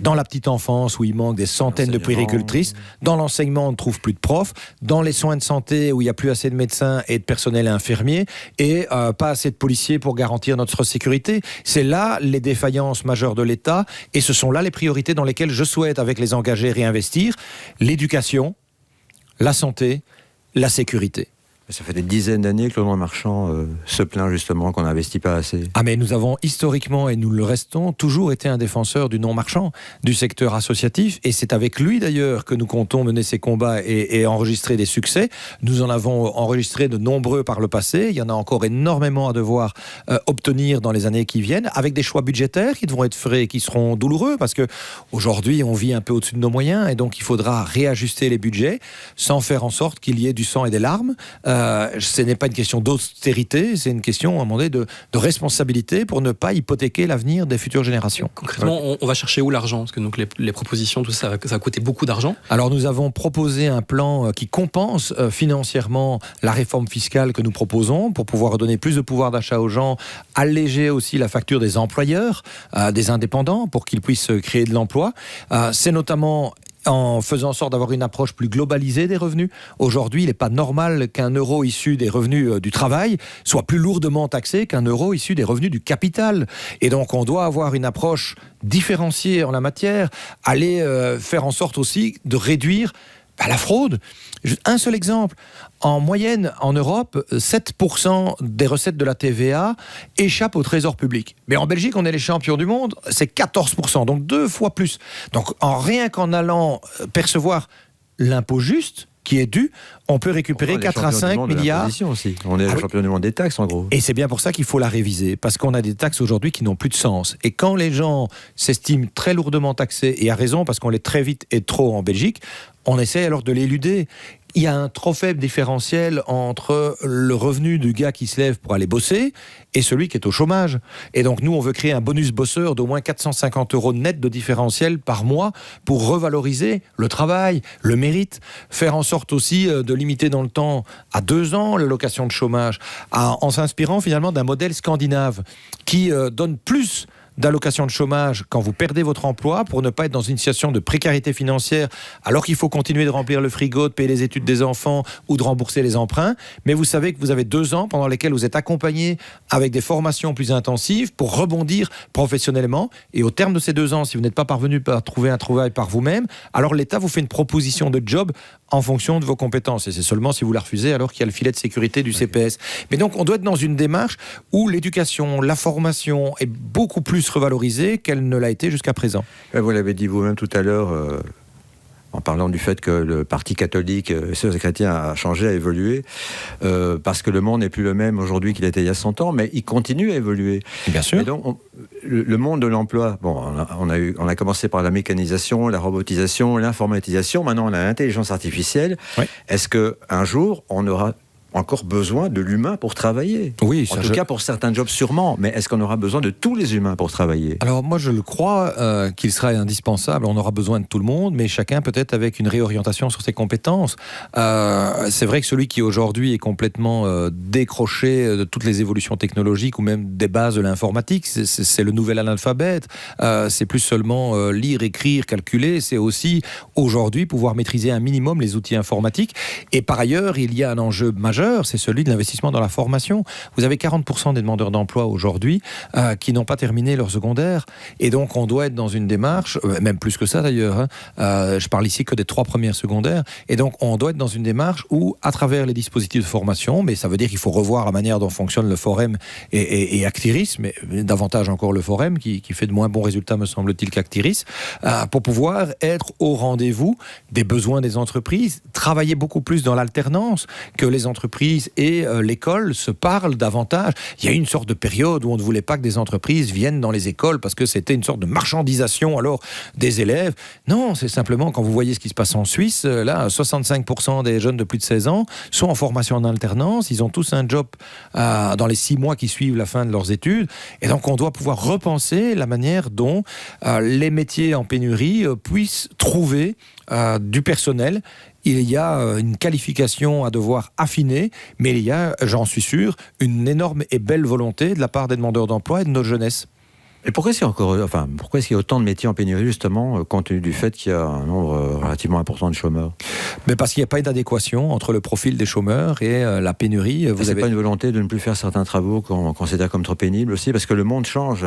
Dans la petite enfance où il manque des centaines de puéricultrices, dans l'enseignement on ne trouve plus de profs, dans les soins de santé où il n'y a plus assez de médecins et de personnel infirmier et pas assez de policiers pour garantir notre sécurité. C'est là les défaillances majeures de l'État et ce sont là les priorités dans lesquelles je souhaite avec les engagés réinvestir. L'éducation, la santé, la sécurité. Ça fait des dizaines d'années que le monde marchand se plaint justement qu'on n'investit pas assez. Ah mais nous avons historiquement, et nous le restons, toujours été un défenseur du non-marchand, du secteur associatif, et c'est avec lui d'ailleurs que nous comptons mener ces combats et enregistrer des succès. Nous en avons enregistré de nombreux par le passé, il y en a encore énormément à devoir obtenir dans les années qui viennent, avec des choix budgétaires qui devront être faits et qui seront douloureux, parce que aujourd'hui on vit un peu au-dessus de nos moyens, et donc il faudra réajuster les budgets, sans faire en sorte qu'il y ait du sang et des larmes. Ce n'est pas une question d'austérité, c'est une question à un moment donné de responsabilité pour ne pas hypothéquer l'avenir des futures générations. Concrètement, on va chercher où l'argent ? Parce que donc les propositions, tout ça va coûter beaucoup d'argent. Alors nous avons proposé un plan qui compense financièrement la réforme fiscale que nous proposons pour pouvoir donner plus de pouvoir d'achat aux gens, alléger aussi la facture des employeurs, des indépendants pour qu'ils puissent créer de l'emploi. C'est notamment en faisant en sorte d'avoir une approche plus globalisée des revenus. Aujourd'hui, il n'est pas normal qu'un euro issu des revenus du travail soit plus lourdement taxé qu'un euro issu des revenus du capital. Et donc, on doit avoir une approche différenciée en la matière, aller faire en sorte aussi de réduire la fraude. Un seul exemple. En moyenne, en Europe, 7% des recettes de la TVA échappent au trésor public. Mais en Belgique, on est les champions du monde, c'est 14%, donc 2 fois plus. Donc rien qu'en allant percevoir l'impôt juste qui est dû, on peut récupérer 4 à 5 milliards. Aussi. On est le champion du monde des taxes, en gros. Et c'est bien pour ça qu'il faut la réviser, parce qu'on a des taxes aujourd'hui qui n'ont plus de sens. Et quand les gens s'estiment très lourdement taxés, et à raison, parce qu'on l'est très vite et trop en Belgique, on essaie alors de l'éluder. Il y a un trop faible différentiel entre le revenu du gars qui se lève pour aller bosser et celui qui est au chômage. Et donc nous, on veut créer un bonus bosseur d'au moins 450 € net de différentiel par mois pour revaloriser le travail, le mérite, faire en sorte aussi de limiter dans le temps à 2 ans l'allocation de chômage, en s'inspirant finalement d'un modèle scandinave qui donne plus d'allocation de chômage quand vous perdez votre emploi pour ne pas être dans une situation de précarité financière alors qu'il faut continuer de remplir le frigo, de payer les études des enfants ou de rembourser les emprunts. Mais vous savez que vous avez 2 ans pendant lesquels vous êtes accompagné avec des formations plus intensives pour rebondir professionnellement. Et au terme de ces 2 ans, si vous n'êtes pas parvenu à trouver un travail par vous-même, alors l'État vous fait une proposition de job en fonction de vos compétences. Et c'est seulement si vous la refusez alors qu'il y a le filet de sécurité du CPS. Mais donc on doit être dans une démarche où l'éducation, la formation est beaucoup plus revalorisée qu'elle ne l'a été jusqu'à présent. Vous l'avez dit vous-même tout à l'heure, en parlant du fait que le parti catholique et chrétien a changé, a évolué, parce que le monde n'est plus le même aujourd'hui qu'il était il y a 100 ans, mais il continue à évoluer. Bien sûr. Et donc, le monde de l'emploi, bon, on a commencé par la mécanisation, la robotisation, l'informatisation, maintenant on a l'intelligence artificielle. Oui. Est-ce qu'un jour, on aura encore besoin de l'humain pour travailler? Oui, en tout cas pour certains jobs sûrement, mais est-ce qu'on aura besoin de tous les humains pour travailler? Alors moi je le crois qu'il sera indispensable, on aura besoin de tout le monde, mais chacun peut-être avec une réorientation sur ses compétences. C'est vrai que celui qui aujourd'hui est complètement décroché de toutes les évolutions technologiques ou même des bases de l'informatique, c'est le nouvel analphabète. C'est plus seulement lire, écrire, calculer, c'est aussi aujourd'hui pouvoir maîtriser un minimum les outils informatiques. Et par ailleurs, il y a un enjeu majeur, c'est celui de l'investissement dans la formation. Vous avez 40% des demandeurs d'emploi aujourd'hui qui n'ont pas terminé leur secondaire. Et donc, on doit être dans une démarche, même plus que ça d'ailleurs, je parle ici que des 3 premières secondaires. Et donc, on doit être dans une démarche où, à travers les dispositifs de formation, mais ça veut dire qu'il faut revoir la manière dont fonctionne le Forem et Actiris, mais davantage encore le Forem, qui fait de moins bons résultats, me semble-t-il, qu'Actiris, pour pouvoir être au rendez-vous des besoins des entreprises, travailler beaucoup plus dans l'alternance, que les entreprises entreprises et l'école se parlent davantage. Il y a eu une sorte de période où on ne voulait pas que des entreprises viennent dans les écoles parce que c'était une sorte de marchandisation alors des élèves. Non, c'est simplement quand vous voyez ce qui se passe en Suisse, là, 65% des jeunes de plus de 16 ans sont en formation en alternance, ils ont tous un job dans les 6 mois qui suivent la fin de leurs études, et donc on doit pouvoir repenser la manière dont les métiers en pénurie puissent trouver du personnel. Il y a une qualification à devoir affiner, mais il y a, j'en suis sûr, une énorme et belle volonté de la part des demandeurs d'emploi et de notre jeunesse. Et pourquoi est-ce qu'il y a autant de métiers en pénurie, justement, compte tenu du fait qu'il y a un nombre relativement important de chômeurs ? Mais parce qu'il n'y a pas d'adéquation entre le profil des chômeurs et la pénurie. C'est pas une volonté de ne plus faire certains travaux qu'on considère comme trop pénibles aussi, parce que le monde change.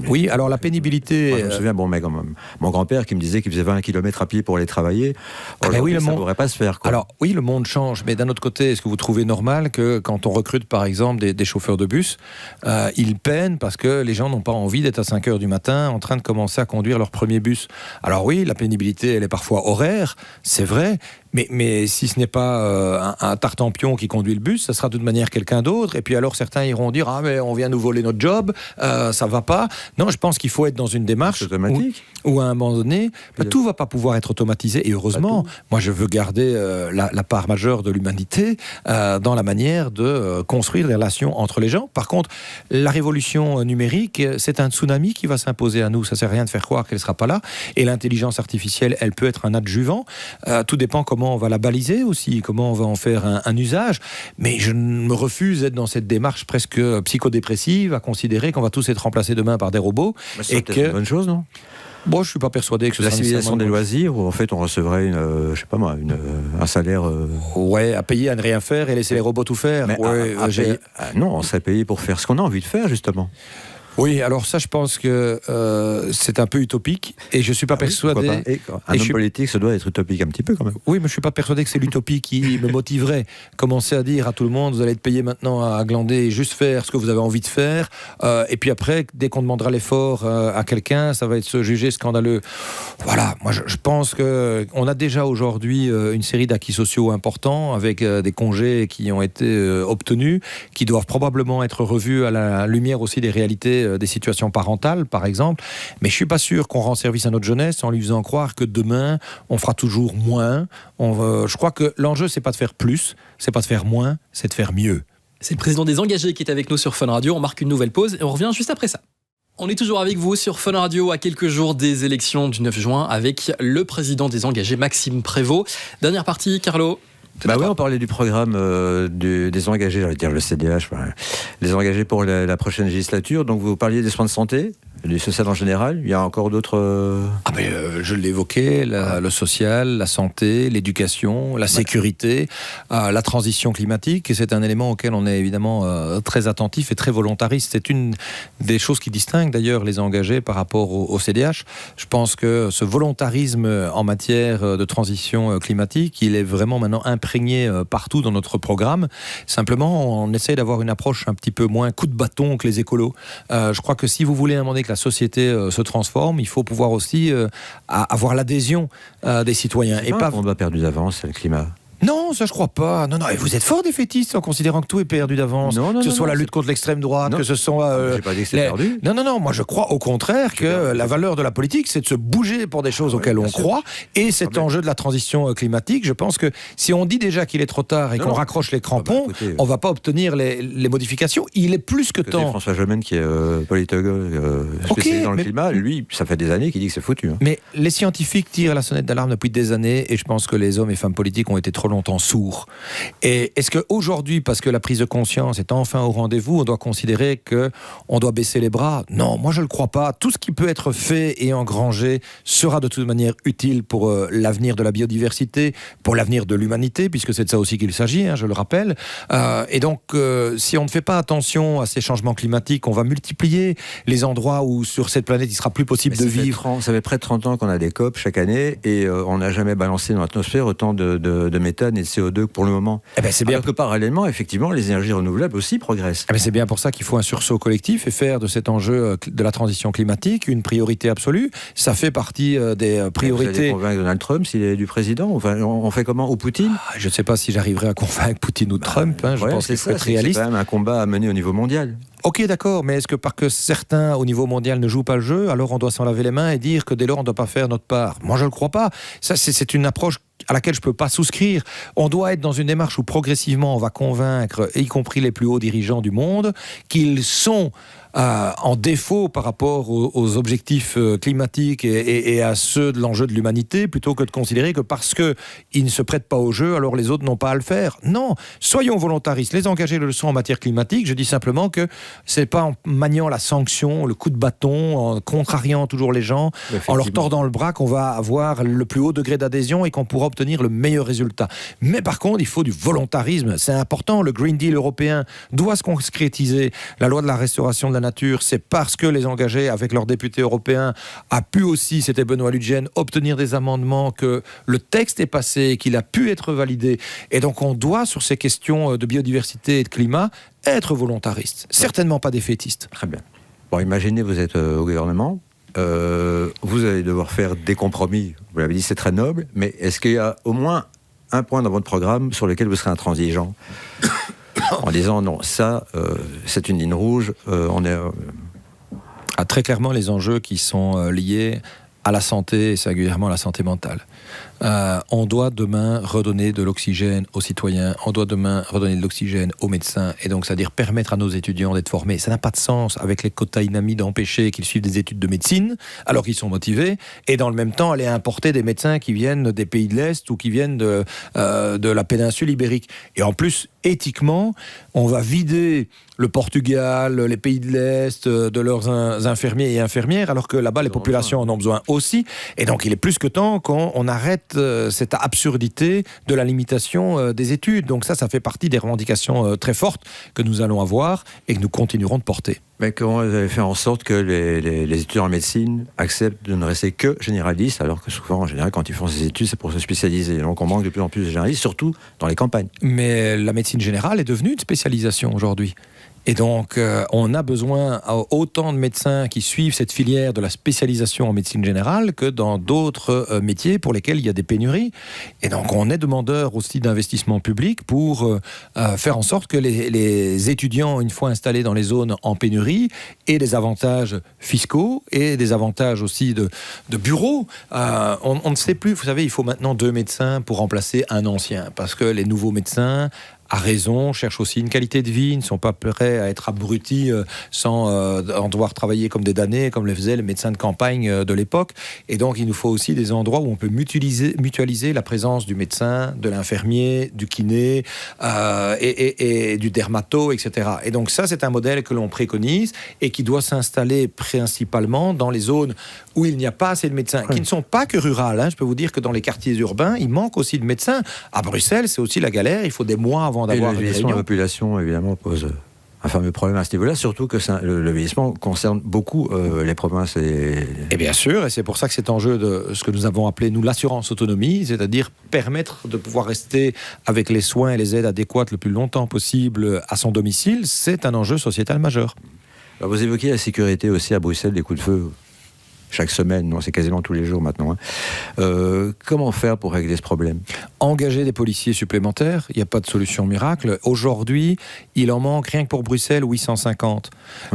Oui, alors la pénibilité... Moi, je me souviens, mon grand-père qui me disait qu'il faisait 20 km à pied pour aller travailler. Aujourd'hui, ça ne pourrait pas se faire, quoi. Alors oui, le monde change, mais d'un autre côté, est-ce que vous trouvez normal que quand on recrute, par exemple, des chauffeurs de bus, ils peinent parce que les gens n'ont pas envie d'être à 5h du matin en train de commencer à conduire leur premier bus. Alors oui, la pénibilité, elle est parfois horaire, c'est vrai, mais si ce n'est pas un tartampion qui conduit le bus, ça sera de toute manière quelqu'un d'autre, et puis alors certains iront dire « Ah, mais on vient nous voler notre job, ça va pas ». Non, je pense qu'il faut être dans une démarche où à un moment donné, tout va pas pouvoir être automatisé, et heureusement, moi je veux garder la part majeure de l'humanité dans la manière de construire des relations entre les gens. Par contre, la révolution numérique, c'est un tsunami qui va s'imposer à nous, ça sert à rien de faire croire qu'elle ne sera pas là, et l'intelligence artificielle, elle peut être un adjuvant, tout dépend comment on va la baliser aussi, comment on va en faire un usage, mais je me refuse d'être dans cette démarche presque psychodépressive à considérer qu'on va tous être remplacés demain par des robots. C'est peut-être une bonne chose, non ? Bon, je suis pas persuadé que ce la soit civilisation des loisirs, où en fait on recevrait un salaire. Ouais, à payer à ne rien faire et laisser les robots tout faire. Mais non, on serait payé pour faire ce qu'on a envie de faire, justement. Oui, alors ça, je pense que c'est un peu utopique, et je suis pas persuadé. Un homme politique, ça doit être utopique un petit peu quand même. Oui, mais je suis pas persuadé que c'est l'utopie qui me motiverait. Commencer à dire à tout le monde, vous allez être payé maintenant à glander et juste faire ce que vous avez envie de faire, et puis après, dès qu'on demandera l'effort à quelqu'un, ça va être se juger scandaleux. Voilà, moi je pense que on a déjà aujourd'hui une série d'acquis sociaux importants avec des congés qui ont été obtenus, qui doivent probablement être revus à la lumière aussi des réalités des situations parentales, par exemple, mais je suis pas sûr qu'on rend service à notre jeunesse en lui faisant croire que demain, on fera toujours moins. Je crois que l'enjeu, c'est pas de faire plus, c'est pas de faire moins, c'est de faire mieux. C'est le président des Engagés qui est avec nous sur Fun Radio. On marque une nouvelle pause et on revient juste après ça. On est toujours avec vous sur Fun Radio à quelques jours des élections du 9 juin avec le président des Engagés, Maxime Prévost. Dernière partie, Carlo. On parlait du programme des engagés, j'allais dire le CDH, les engagés pour la prochaine législature. Donc vous parliez des soins de santé, du social en général. Il y a encore d'autres... je l'ai évoqué, le social, la santé, l'éducation, la sécurité, la transition climatique. Et c'est un élément auquel on est évidemment très attentif et très volontariste. C'est une des choses qui distingue d'ailleurs les engagés par rapport au CDH. Je pense que ce volontarisme en matière de transition climatique, il est vraiment maintenant imprégné partout dans notre programme. Simplement, on essaie d'avoir une approche un petit peu moins coup de bâton que les écolos. Je crois que si vous voulez demander que la société se transforme, il faut pouvoir aussi avoir l'adhésion des citoyens. Et pas on doit perdre d'avance, c'est le climat. Non, ça je crois pas. Non, et vous êtes fort défaitiste en considérant que tout est perdu d'avance. Que ce soit la lutte contre l'extrême droite, que ce soit... J'ai pas dit que c'est perdu. Non, moi je crois au contraire que la valeur de la politique, c'est de se bouger pour des choses auxquelles on croit. Et cet enjeu de la transition climatique, je pense que si on dit déjà qu'il est trop tard et qu'on raccroche les crampons, on va pas obtenir les modifications. Il est plus que temps. François Gemène, qui est politologue spécialisé dans le climat, lui, ça fait des années qu'il dit que c'est foutu. Mais les scientifiques tirent la sonnette d'alarme depuis des années, et je pense que les hommes et femmes politiques ont été trop longtemps sourds. Et est-ce qu'aujourd'hui, parce que la prise de conscience est enfin au rendez-vous, on doit considérer qu'on doit baisser les bras ? Non, moi je ne le crois pas. Tout ce qui peut être fait et engrangé sera de toute manière utile pour l'avenir de la biodiversité, pour l'avenir de l'humanité, puisque c'est de ça aussi qu'il s'agit, je le rappelle. Et donc, si on ne fait pas attention à ces changements climatiques, on va multiplier les endroits où sur cette planète il sera plus possible de vivre. Ça fait près de 30 ans qu'on a des COP chaque année, et on n'a jamais balancé dans l'atmosphère autant de méthane méthane et de CO2 pour le moment. C'est bien. Alors que parallèlement, effectivement, les énergies renouvelables aussi progressent. C'est bien pour ça qu'il faut un sursaut collectif et faire de cet enjeu de la transition climatique une priorité absolue. Ça fait partie des priorités. Vous allez convaincre Donald Trump s'il est du président? Enfin, on fait comment? Ou Poutine? Je ne sais pas si j'arriverai à convaincre Poutine ou Trump. Je pense qu'il faut être réaliste. C'est quand même un combat à mener au niveau mondial. Ok, d'accord, mais est-ce que parce que certains au niveau mondial ne jouent pas le jeu, alors on doit s'en laver les mains et dire que dès lors on ne doit pas faire notre part? Moi je ne le crois pas. Ça, c'est une approche à laquelle je ne peux pas souscrire. On doit être dans une démarche où progressivement on va convaincre, y compris les plus hauts dirigeants du monde, qu'ils sont en défaut par rapport aux objectifs climatiques et à ceux de l'enjeu de l'humanité, plutôt que de considérer que parce qu'ils ne se prêtent pas au jeu, alors les autres n'ont pas à le faire. Non, soyons volontaristes. Les engagés le sont en matière climatique. Je dis simplement que ce n'est pas en maniant la sanction, le coup de bâton, en contrariant toujours les gens, en leur tordant le bras qu'on va avoir le plus haut degré d'adhésion et qu'on pourra obtenir le meilleur résultat. Mais par contre, il faut du volontarisme. C'est important. Le Green Deal européen doit se concrétiser. La loi de la restauration de la nature, c'est parce que les engagés, avec leurs députés européens, a pu aussi, c'était Benoît Ludgen, obtenir des amendements, que le texte est passé, qu'il a pu être validé. Et donc on doit, sur ces questions de biodiversité et de climat, être volontariste. Certainement pas défaitiste. Très bien. Bon, imaginez, vous êtes au gouvernement, vous allez devoir faire des compromis. Vous l'avez dit, c'est très noble, mais est-ce qu'il y a au moins un point dans votre programme sur lequel vous serez intransigeant en disant non, ça, c'est une ligne rouge, on est... Très clairement, les enjeux qui sont liés à la santé, et singulièrement à la santé mentale. On doit demain redonner de l'oxygène aux citoyens, on doit demain redonner de l'oxygène aux médecins, et donc c'est-à-dire permettre à nos étudiants d'être formés. Ça n'a pas de sens avec les quotas inami d'empêcher qu'ils suivent des études de médecine alors qu'ils sont motivés, et dans le même temps aller importer des médecins qui viennent des pays de l'Est ou qui viennent de la péninsule ibérique. Et en plus, éthiquement, on va vider le Portugal, les pays de l'Est, de leurs infirmiers et infirmières, alors que là-bas les populations en ont besoin aussi. Et donc il est plus que temps qu'on arrête cette absurdité de la limitation des études. Donc ça fait partie des revendications très fortes que nous allons avoir et que nous continuerons de porter. Mais comment vous avez fait en sorte que les étudiants en médecine acceptent de ne rester que généralistes, alors que souvent, en général, quand ils font ces études, c'est pour se spécialiser. Donc on manque de plus en plus de généralistes, surtout dans les campagnes. Mais la médecine générale est devenue une spécialisation aujourd'hui. Et donc, on a besoin autant de médecins qui suivent cette filière de la spécialisation en médecine générale que dans d'autres métiers pour lesquels il y a des pénuries. Et donc, on est demandeur aussi d'investissement public pour faire en sorte que les étudiants, une fois installés dans les zones en pénurie, aient des avantages fiscaux et des avantages aussi de bureaux. On ne sait plus, vous savez, il faut maintenant 2 médecins pour remplacer un ancien, parce que les nouveaux médecins, à raison, cherchent aussi une qualité de vie, ne sont pas prêts à être abrutis sans en devoir travailler comme des damnés, comme le faisaient les médecins de campagne de l'époque. Et donc, il nous faut aussi des endroits où on peut mutualiser la présence du médecin, de l'infirmier, du kiné et du dermato, etc. Et donc ça, c'est un modèle que l'on préconise et qui doit s'installer principalement dans les zones où il n'y a pas assez de médecins, qui ne sont pas que rurales. Je peux vous dire que dans les quartiers urbains, il manque aussi de médecins. À Bruxelles, c'est aussi la galère. Il faut des mois avant d'avoir une réunion. La population, évidemment, pose un fameux problème à ce niveau-là, surtout que le vieillissement concerne beaucoup les provinces. Et bien sûr, et c'est pour ça que cet enjeu de ce que nous avons appelé, nous, l'assurance autonomie, c'est-à-dire permettre de pouvoir rester avec les soins et les aides adéquates le plus longtemps possible à son domicile, c'est un enjeu sociétal majeur. Alors vous évoquez la sécurité aussi à Bruxelles, des coups de feu chaque semaine, non, c'est quasiment tous les jours maintenant. Comment faire pour régler ce problème ? Engager des policiers supplémentaires, il n'y a pas de solution miracle. Aujourd'hui, il en manque rien que pour Bruxelles 850.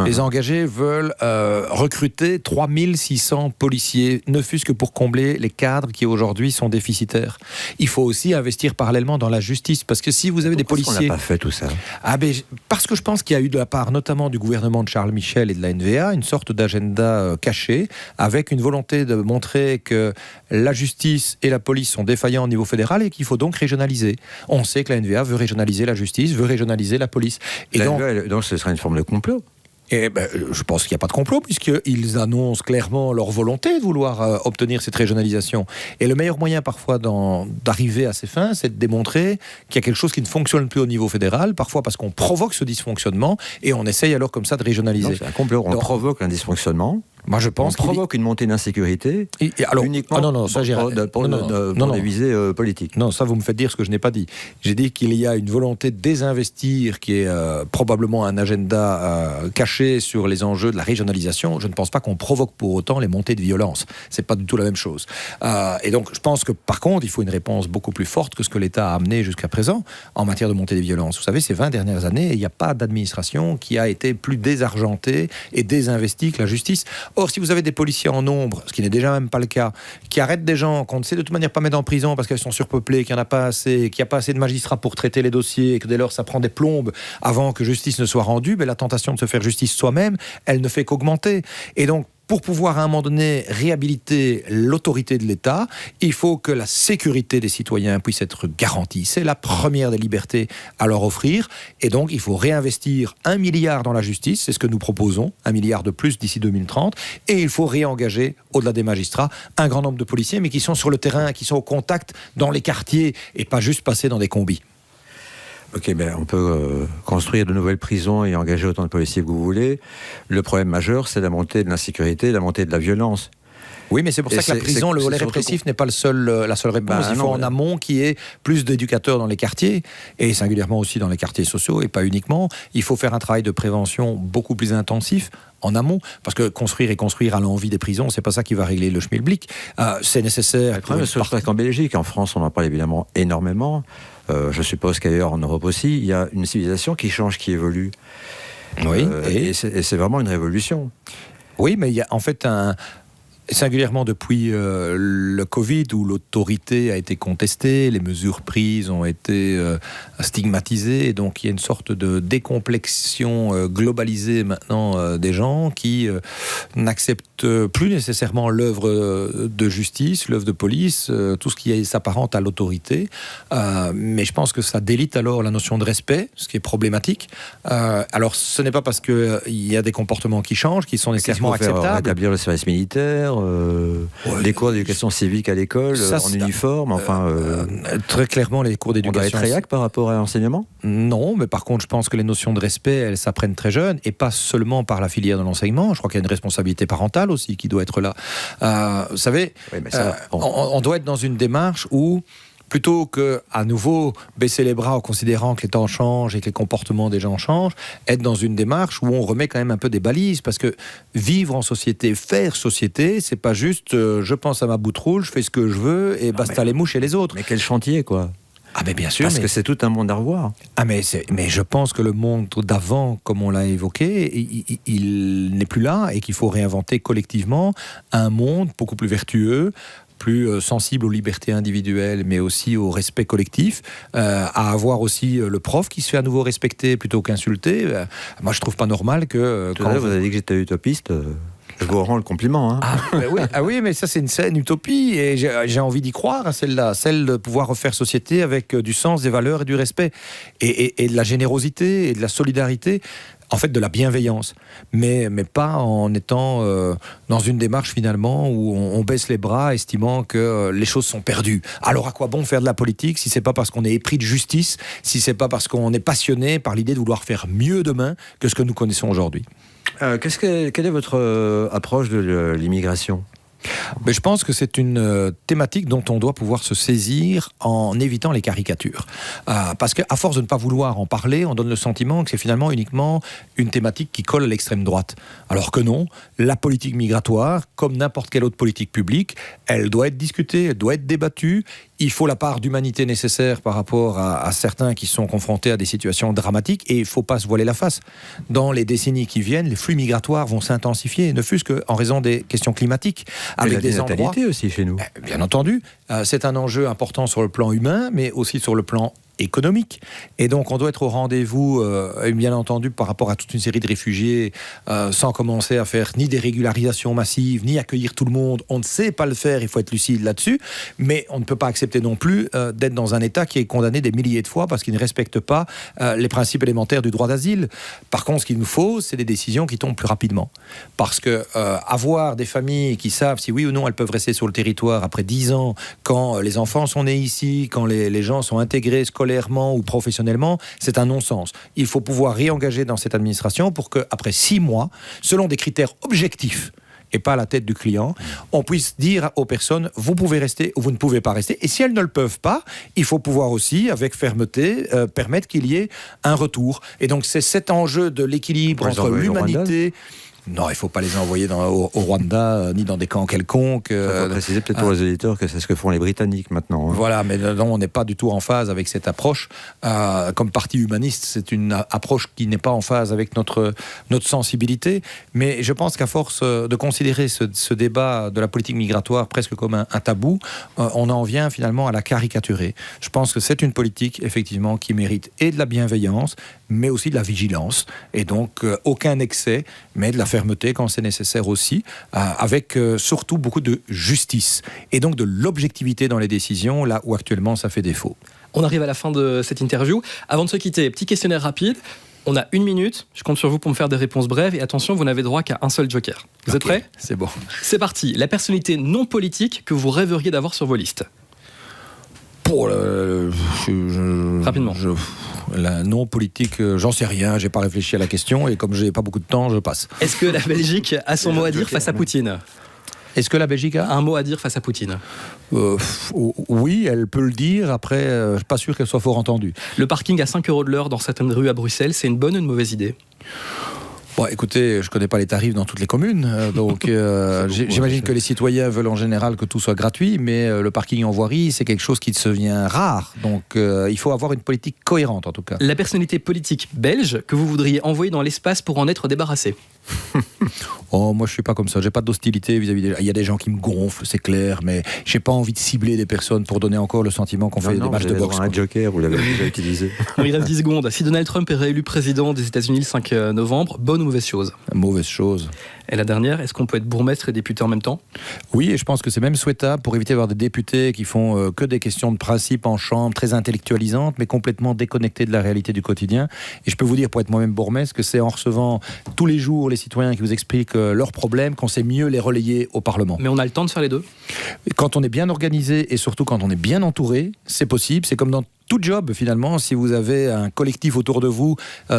Les engagés veulent recruter 3600 policiers, ne fût-ce que pour combler les cadres qui aujourd'hui sont déficitaires. Il faut aussi investir parallèlement dans la justice, parce que si vous avez des policiers... Pourquoi on n'a pas fait tout ça ? Parce que je pense qu'il y a eu de la part notamment du gouvernement de Charles Michel et de la NVA une sorte d'agenda caché, avec une volonté de montrer que la justice et la police sont défaillants au niveau fédéral et qu'il faut donc régionaliser. On sait que la NVA veut régionaliser la justice, veut régionaliser la police. Et donc ce serait une forme de complot ? Je pense qu'il n'y a pas de complot, puisqu'ils annoncent clairement leur volonté de vouloir obtenir cette régionalisation. Et le meilleur moyen parfois d'arriver à ces fins, c'est de démontrer qu'il y a quelque chose qui ne fonctionne plus au niveau fédéral, parfois parce qu'on provoque ce dysfonctionnement, et on essaye alors comme ça de régionaliser. Non, c'est un complot, on provoque un dysfonctionnement, Moi, je pense on provoque une montée d'insécurité uniquement pour des visées politiques. Non, ça, vous me faites dire ce que je n'ai pas dit. J'ai dit qu'il y a une volonté de désinvestir qui est probablement un agenda caché sur les enjeux de la régionalisation. Je ne pense pas qu'on provoque pour autant les montées de violence. C'est pas du tout la même chose. Et donc, je pense que, par contre, il faut une réponse beaucoup plus forte que ce que l'État a amené jusqu'à présent en matière de montée des violences. Vous savez, ces 20 dernières années, il n'y a pas d'administration qui a été plus désargentée et désinvestie que la justice. Or, si vous avez des policiers en nombre, ce qui n'est déjà même pas le cas, qui arrêtent des gens qu'on ne sait de toute manière pas mettre en prison parce qu'elles sont surpeuplées, qu'il n'y en a pas assez, qu'il n'y a pas assez de magistrats pour traiter les dossiers, et que dès lors ça prend des plombes avant que justice ne soit rendue, la tentation de se faire justice soi-même, elle ne fait qu'augmenter. Et donc, pour pouvoir à un moment donné réhabiliter l'autorité de l'État, il faut que la sécurité des citoyens puisse être garantie. C'est la première des libertés à leur offrir. Et donc, il faut réinvestir 1 milliard dans la justice, c'est ce que nous proposons, 1 milliard de plus d'ici 2030. Et il faut réengager, au-delà des magistrats, un grand nombre de policiers, mais qui sont sur le terrain, qui sont au contact dans les quartiers, et pas juste passer dans des combis. Ok, on peut construire de nouvelles prisons et engager autant de policiers que vous voulez. Le problème majeur, c'est la montée de l'insécurité, la montée de la violence. Oui, mais c'est pour ça que la prison, le volet répressif n'est pas la seule réponse. Il faut en amont qu'il y ait plus d'éducateurs dans les quartiers, et singulièrement aussi dans les quartiers sociaux, et pas uniquement. Il faut faire un travail de prévention beaucoup plus intensif en amont, parce que construire à l'envi des prisons, c'est pas ça qui va régler le schmilblick. C'est nécessaire. En Belgique, en France, on en parle évidemment énormément. Je suppose qu'ailleurs en Europe aussi, il y a une civilisation qui change, qui évolue. Oui. Et c'est vraiment une révolution. Oui, mais il y a en fait singulièrement depuis le Covid, où l'autorité a été contestée, les mesures prises ont été stigmatisées, et donc il y a une sorte de décomplexion globalisée maintenant des gens qui n'acceptent plus nécessairement l'œuvre de justice, l'œuvre de police, tout ce qui s'apparente à l'autorité. Mais je pense que ça délite alors la notion de respect, ce qui est problématique. Alors ce n'est pas parce qu'il y a des comportements qui changent, qui sont nécessairement acceptables. Rétablir le service militaire, des cours d'éducation civique à l'école, en uniforme, très clairement, les cours d'éducation... On doit être réac par rapport à l'enseignement ? Non, mais par contre, je pense que les notions de respect, elles s'apprennent très jeunes, et pas seulement par la filière de l'enseignement. Je crois qu'il y a une responsabilité parentale aussi qui doit être là. Vous savez, on doit être dans une démarche où, plutôt que à nouveau baisser les bras en considérant que les temps changent et que les comportements des gens changent, être dans une démarche où on remet quand même un peu des balises, parce que vivre en société, faire société, c'est pas juste je pense à ma boutroulle, je fais ce que je veux et basta les mouches et les autres. Mais quel chantier, quoi. Ah mais bien sûr. Parce que c'est tout un monde à revoir. Ah mais je pense que le monde d'avant, comme on l'a évoqué, il n'est plus là, et qu'il faut réinventer collectivement un monde beaucoup plus vertueux, plus sensible aux libertés individuelles, mais aussi au respect collectif, à avoir aussi le prof qui se fait à nouveau respecter plutôt qu'insulter. Moi, je trouve pas normal que... Tout à l'heure, vous avez dit que j'étais utopiste. Je vous rends le compliment. Oui, mais ça, c'est une saine utopie, et j'ai envie d'y croire à celle-là, celle de pouvoir refaire société avec du sens, des valeurs et du respect, et de la générosité et de la solidarité. En fait, de la bienveillance, mais pas en étant dans une démarche finalement où on baisse les bras, estimant que les choses sont perdues. Alors à quoi bon faire de la politique si c'est pas parce qu'on est épris de justice, si c'est pas parce qu'on est passionné par l'idée de vouloir faire mieux demain que ce que nous connaissons aujourd'hui. Quelle est votre approche de l'immigration ? Mais je pense que c'est une thématique dont on doit pouvoir se saisir en évitant les caricatures. Parce qu'à force de ne pas vouloir en parler, on donne le sentiment que c'est finalement uniquement une thématique qui colle à l'extrême droite. Alors que non, la politique migratoire, comme n'importe quelle autre politique publique, elle doit être discutée, elle doit être débattue. Il faut la part d'humanité nécessaire par rapport à certains qui sont confrontés à des situations dramatiques, et il ne faut pas se voiler la face. Dans les décennies qui viennent, les flux migratoires vont s'intensifier, ne fût-ce qu'en raison des questions climatiques. Avec des natalité aussi chez nous. Bien entendu, c'est un enjeu important sur le plan humain, mais aussi sur le plan économique. Et donc, on doit être au rendez-vous, bien entendu, par rapport à toute une série de réfugiés, sans commencer à faire ni des régularisations massives, ni accueillir tout le monde. On ne sait pas le faire, il faut être lucide là-dessus, mais on ne peut pas accepter non plus d'être dans un État qui est condamné des milliers de fois parce qu'il ne respecte pas les principes élémentaires du droit d'asile. Par contre, ce qu'il nous faut, c'est des décisions qui tombent plus rapidement. Parce que avoir des familles qui savent si oui ou non elles peuvent rester sur le territoire après 10 ans, quand les enfants sont nés ici, quand les gens sont intégrés scolairement ou professionnellement, c'est un non-sens. Il faut pouvoir réengager dans cette administration pour qu'après 6 mois, selon des critères objectifs et pas à la tête du client, on puisse dire aux personnes, vous pouvez rester ou vous ne pouvez pas rester. Et si elles ne le peuvent pas, il faut pouvoir aussi, avec fermeté, permettre qu'il y ait un retour. Et donc c'est cet enjeu de l'équilibre entre l'humanité... Non, il ne faut pas les envoyer au Rwanda, ni dans des camps quelconques. Il faut préciser peut-être pour les auditeurs que c'est ce que font les Britanniques maintenant. Hein. Voilà, mais non, on n'est pas du tout en phase avec cette approche. Comme parti humaniste, c'est une approche qui n'est pas en phase avec notre sensibilité. Mais je pense qu'à force de considérer ce débat de la politique migratoire presque comme un tabou, on en vient finalement à la caricaturer. Je pense que c'est une politique, effectivement, qui mérite et de la bienveillance, mais aussi de la vigilance. Et donc, aucun excès, mais de la fermeté quand c'est nécessaire aussi, avec surtout beaucoup de justice et donc de l'objectivité dans les décisions, là où actuellement ça fait défaut. On arrive à la fin de cette interview. Avant de se quitter, petit questionnaire rapide. On a 1 minute, je compte sur vous pour me faire des réponses brèves et attention, vous n'avez droit qu'à un seul joker. Vous êtes prêts ? C'est bon. C'est parti. La personnalité non politique que vous rêveriez d'avoir sur vos listes ? Rapidement. La non politique, j'en sais rien, j'ai pas réfléchi à la question et comme j'ai pas beaucoup de temps, je passe. Est-ce que la Belgique a son mot à dire face à Poutine ? Est-ce que la Belgique a un mot à dire face à Poutine ? Oui, elle peut le dire. Après, je suis pas sûr qu'elle soit fort entendue. Le parking à 5 € de l'heure dans certaines rues à Bruxelles, c'est une bonne ou une mauvaise idée ? Bon, écoutez, je connais pas les tarifs dans toutes les communes, donc j'imagine que les citoyens veulent en général que tout soit gratuit, mais le parking en voirie, c'est quelque chose qui devient rare, donc il faut avoir une politique cohérente en tout cas. La personnalité politique belge que vous voudriez envoyer dans l'espace pour en être débarrassé ? Oh, moi je suis pas comme ça, j'ai pas d'hostilité vis-à-vis des... Il y a des gens qui me gonflent, c'est clair, mais j'ai pas envie de cibler des personnes pour donner encore le sentiment qu'on fait des matchs de boxe. Un joker, vous l'avez déjà utilisé. Il reste 10 secondes. Si Donald Trump est réélu président des États-Unis le 5 novembre, bonne ou mauvaise chose ? Mauvaise chose. Et la dernière, est-ce qu'on peut être bourgmestre et député en même temps ? Oui, et je pense que c'est même souhaitable pour éviter d'avoir des députés qui font que des questions de principe en chambre, très intellectualisantes, mais complètement déconnectées de la réalité du quotidien. Et je peux vous dire, pour être moi-même bourgmestre, que c'est en recevant tous les jours les citoyens qui vous expliquent leurs problèmes qu'on sait mieux les relayer au Parlement. Mais on a le temps de faire les deux ? Quand on est bien organisé et surtout quand on est bien entouré, c'est possible. C'est comme dans tout job finalement, si vous avez un collectif autour de vous,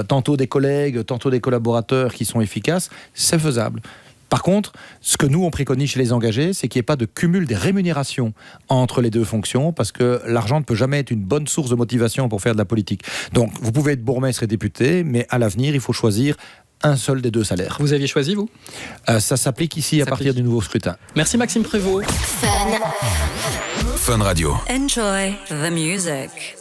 tantôt des collègues, tantôt des collaborateurs qui sont efficaces, c'est faisable. Par contre, ce que nous on préconise chez les engagés, c'est qu'il n'y ait pas de cumul des rémunérations entre les deux fonctions, parce que l'argent ne peut jamais être une bonne source de motivation pour faire de la politique. Donc vous pouvez être bourgmestre et député, mais à l'avenir il faut choisir un seul des deux salaires. Vous aviez choisi, vous ? Ça s'applique ici à partir du nouveau scrutin. Merci Maxime Prévost. Fun Radio. Enjoy the music.